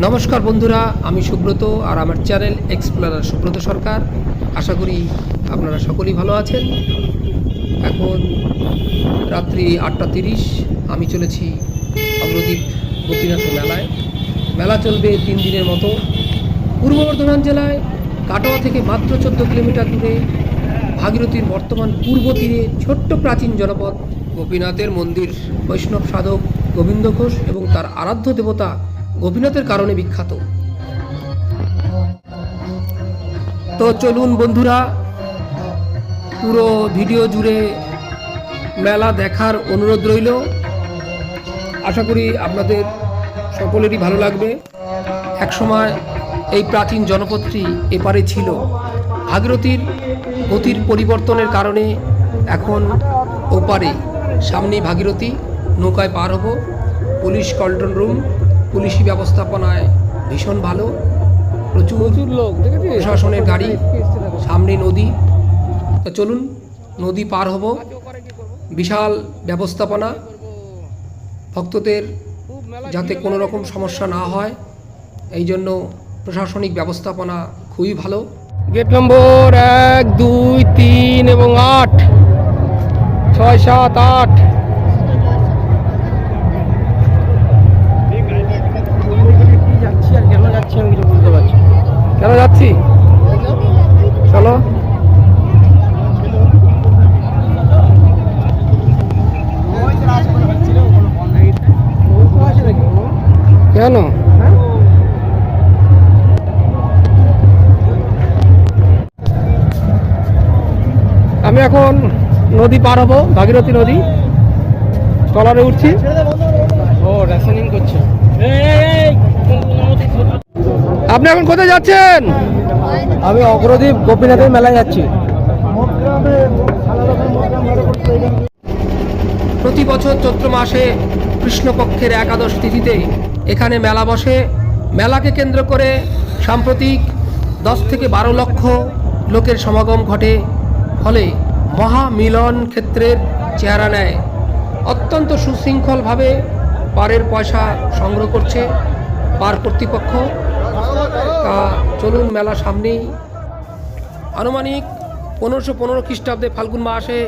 নমস্কার বন্ধুরা, আমি সুব্রত আর আমার চ্যানেল এক্সপ্লোরার সুব্রত সরকার। আশা করি আপনারা সকলেই ভালো আছেন। এখন রাত্রি 8:30, আমি চলেছি অগ্রদ্বীপ গোপীনাথ মেলায়। মেলা চলবে 3 দিনের মতো। পূর্ব বর্ধমান জেলায় কাটোয়া থেকে মাত্র 14 কিলোমিটার দূরে ভাগীরথীর বর্তমান পূর্ব তীরে ছোট্ট প্রাচীন জনপদ গোপীনাথের মন্দির। বৈষ্ণব সাধক গোবিন্দ ঘোষ এবং তার আরাধ্য দেবতা গোপীনাথের কারণে বিখ্যাত। তো চলুন বন্ধুরা, পুরো ভিডিও জুড়ে মেলা দেখার অনুরোধ রইল। আশা করি আপনাদের সকলেরই ভালো লাগবে। একসময় এই প্রাচীন জনপদটি এপারে ছিল। ভাগীরথীর গতির পরিবর্তনের কারণে এখন ওপারে, সামনেই ভাগীরথী, নৌকায় পার হব। পুলিশ কন্ট্রোল রুম, পুলিশি ব্যবস্থাপনায় ভীষণ ভালো, প্রচুর লোক, প্রশাসনের গাড়ি, সামনে নদী। তো চলুন নদী পার হব। বিশাল ব্যবস্থাপনা, ভক্তদের যাতে কোনো রকম সমস্যা না হয় এই জন্য প্রশাসনিক ব্যবস্থাপনা খুবই ভালো। গেট নম্বর 1, 2, 3 এবং 8, 6, 7, 8। কেন যাচ্ছি চলো। কেন আমি এখন নদী পার হবো, ভাগীরথী নদী, ট্রলারে উঠছি। ও রেশনিং করছে। আপনি এখন কোথায় যাচ্ছেন? আমি অগ্রদ্বীপ গোপীনাথের মেলায় যাচ্ছি। প্রতি বছর চৈত্র মাসে কৃষ্ণপক্ষের একাদশ তিথিতে এখানে মেলা বসে। মেলাকে কেন্দ্র করে সাম্প্রতিক 10 থেকে 12 লক্ষ লোকের সমাগম ঘটে, ফলে মহামিলন ক্ষেত্রের চেহারা নেয়। অত্যন্ত সুশৃঙ্খলভাবে পারের পয়সা সংগ্রহ করছে পার কর্তৃপক্ষ। তা চলুন, মেলা সামনেই। আনুমানিক 1515 খ্রিস্টাব্দে ফাল্গুন মাসে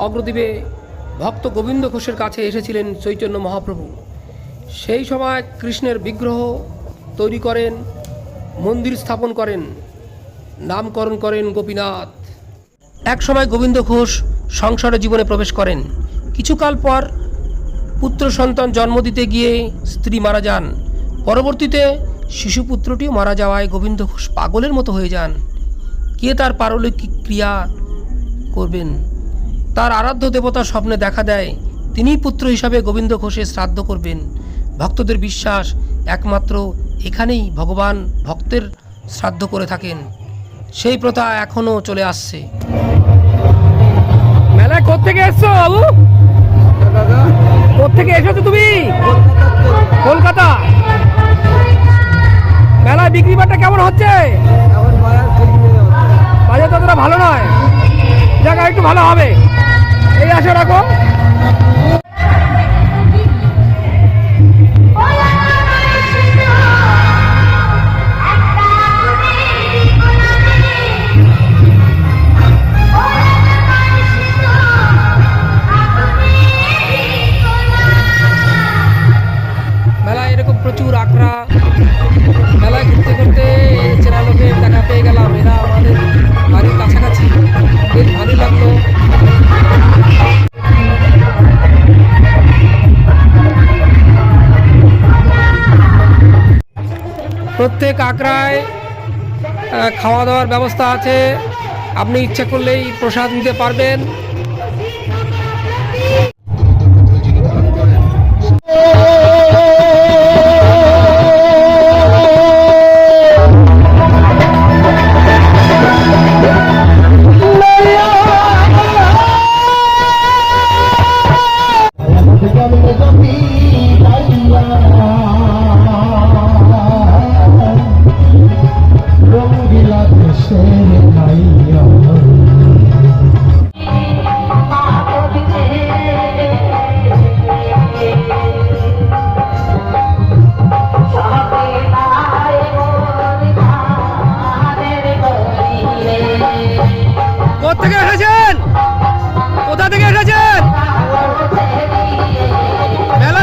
অগ্রদ্বীপে ভক্ত গোবিন্দ ঘোষের কাছে এসেছিলেন চৈতন্য মহাপ্রভু। সেই সময় কৃষ্ণের বিগ্রহ তৈরি করেন, মন্দির স্থাপন করেন, নামকরণ করেন গোপীনাথ। এক সময় গোবিন্দ ঘোষ সংসার জীবনে প্রবেশ করেন। কিছুকাল পর পুত্র সন্তান জন্ম দিতে গিয়ে স্ত্রী মারা যান। পরবর্তীতে শিশুপুত্রটিও মারা যাওয়ায় গোবিন্দ ঘোষ পাগলের মতো হয়ে যান। কে তার পারলৌকিক ক্রিয়া করবেন? তার আরাধ্য দেবতা স্বপ্নে দেখা দেয়, তিনিই পুত্র হিসাবে গোবিন্দ ঘোষের শ্রাদ্ধ করবেন। ভক্তদের বিশ্বাস, একমাত্র এখানেই ভগবান ভক্তের শ্রাদ্ধ করে থাকেন। সেই প্রথা এখনও চলে আসছে। মেলায় কোত্থেকে এসছো বাবু? কোত্থেকে এসেছো তুমি? কলকাতা। মেলায় বিক্রি বাট্টা কেমন হচ্ছে? বাজার ততটা ভালো নয়, জায়গা একটু ভালো হবে, এই আশা রাখো। মেলায় এরকম প্রচুর আখড়া। মেলায় ঘুরতে ঘুরতে চেনা লোকের দেখা পেয়ে গেলাম। এরা আমাদের বাড়ির কাছাকাছি, বেশ ভালো লাগলো। প্রত্যেক আখড়ায় খাওয়া দাওয়ার ব্যবস্থা আছে, আপনি ইচ্ছা করলেই প্রসাদ নিতে পারবেন।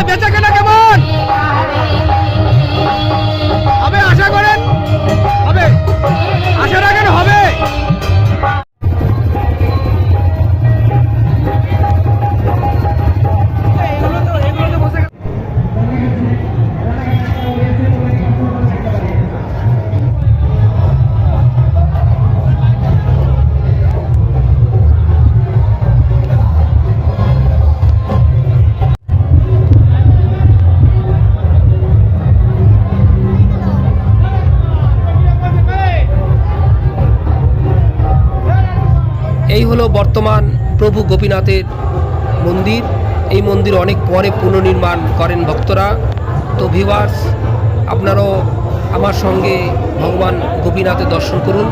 বেচা কেনা কেমন হবে আশা করেন? হবে, আশা রাখেন হবে। এই হলো বর্তমান প্রভু গোপীনাথের মন্দির। এই মন্দির অনেক পরে পুনর্নির্মাণ করেন ভক্তরা। তো ভিউয়ার্স, আপনারাও আমার সঙ্গে ভগবান গোপীনাথের দর্শন করুন।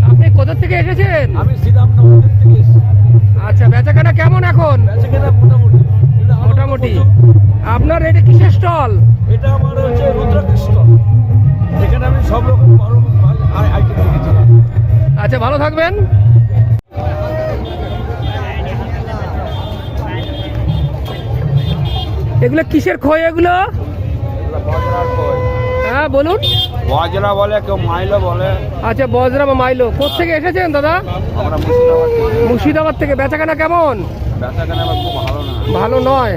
আপনি কোথা থেকে এসেছেন? আমি শ্রীরামনগর থেকে এসেছি। আচ্ছা, বেচা কেনা কেমন এখন? বেচাকেনা মোটামুটি, কিন্তু আরো মোটামুটি। প্রচুর। আপনার এটা কিসের স্টল? এটা আমার হচ্ছে রুদ্রাকৃষ্ণ। এখানে আমি সব রকম আইটেম রেখেছি। আচ্ছা, ভালো থাকবেন। এগুলো কিসের খই এগুলো? হ্যাঁ বলুন। বজরা বলে, কেউ মাইলো বলে। আচ্ছা, বজরা বা মাইলো। কোথেকে এসেছেন দাদা? আমরা মুর্শিদাবাদ থেকে। মুর্শিদাবাদ থেকে। বেচাকেনা কেমন? বেচাকেনা আবার খুব ভালো না। ভালো নয়,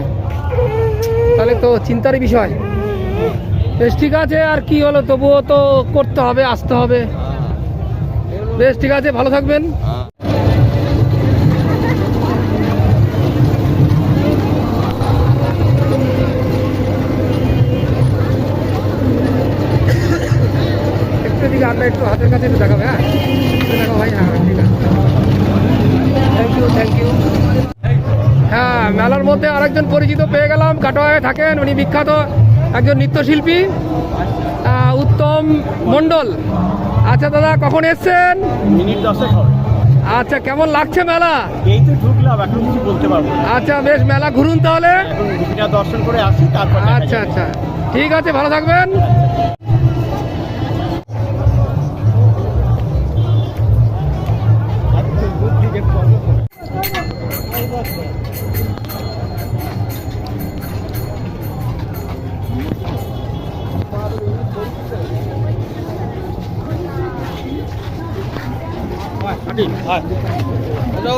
তাহলে তো চিন্তারই বিষয়। বেশ ঠিক আছে, আর কি হলো, তবুও তো করতে হবে, আসতে হবে। বেশ ঠিক আছে, ভালো থাকবেন। একটু দিকে আমরা একটু হাতের কাছে একটু দেখাবে। হ্যাঁ, একটু দেখাও ভাই। হ্যাঁ, ঠিক আছে, থ্যাংক ইউ, থ্যাংক ইউ। হ্যাঁ, মেলার মধ্যে আরেকজন পরিচিত পেয়ে গেলাম। কাটোয়ায় থাকেন, উনি বিখ্যাত একজন নৃত্যশিল্পী, উত্তম মণ্ডল। আচ্ছা দাদা, কখন এসছেন? মিনিট 10 হবে। আচ্ছা, কেমন লাগছে মেলা? এই তো ঢুকলাম, এখন কিছু বলতে পারবো না। আচ্ছা, বেশ, মেলা ঘুরুন তাহলে। এখন গোপীনাথ দর্শন করে আসি, তারপর আচ্ছা আচ্ছা, ঠিক আছে, ভালো থাকবেন। হ্যালো,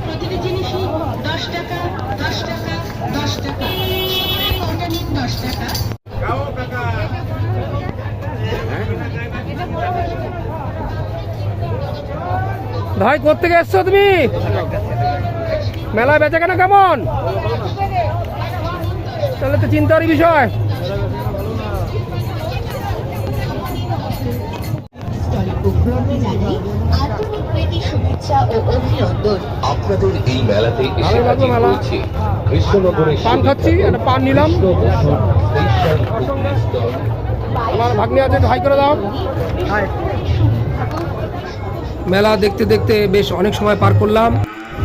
প্রতিটি জিনিসই 10 টাকা 10 টাকা 10 টাকা। সবাই কোনটা নিন 10 টাকা। ভাই, কোথেকে এসছো তুমি? মেলায় বেচা কেনা কেমন? তাহলে তো চিন্তারই বিষয়। আন্তরিক প্রীতি, শুভেচ্ছা ও অভিনন্দন। আপনাদের এই মেলাতে এসে ভালো লাগলো হাজির মেলা। হয়েছে কৃষ্ণনগরের পান খাচ্ছি, একটা পান নিলাম। আমার ভাগ্নি আছে, একটু হাই করে দাও। মেলা দেখতে দেখতে বেশ অনেক সময় পার করলাম।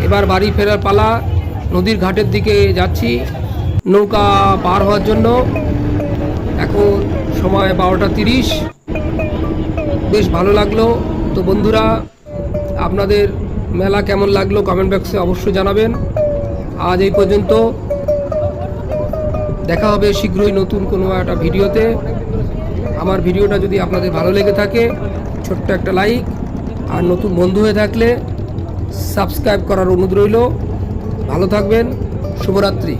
এবার বাড়ি ফেরার পালা। নদীর ঘাটের দিকে যাচ্ছি নৌকা পার হওয়ার জন্য। এখন সময় 12টা 30। বেশ ভালো লাগলো। তো বন্ধুরা, আপনাদের মেলা কেমন লাগলো কমেন্ট বক্সে অবশ্যই জানাবেন। আজ এই পর্যন্ত, দেখা হবে শীঘ্রই নতুন কোনো একটা ভিডিওতে। আমার ভিডিওটা যদি আপনাদের ভালো লেগে থাকে ছোট্ট একটা লাইক, আর নতুন বন্ধু হয়ে থাকলে সাবস্ক্রাইব করার অনুরোধ রইল। ভালো থাকবেন, শুভরাত্রি।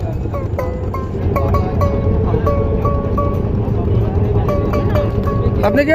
আপনি কি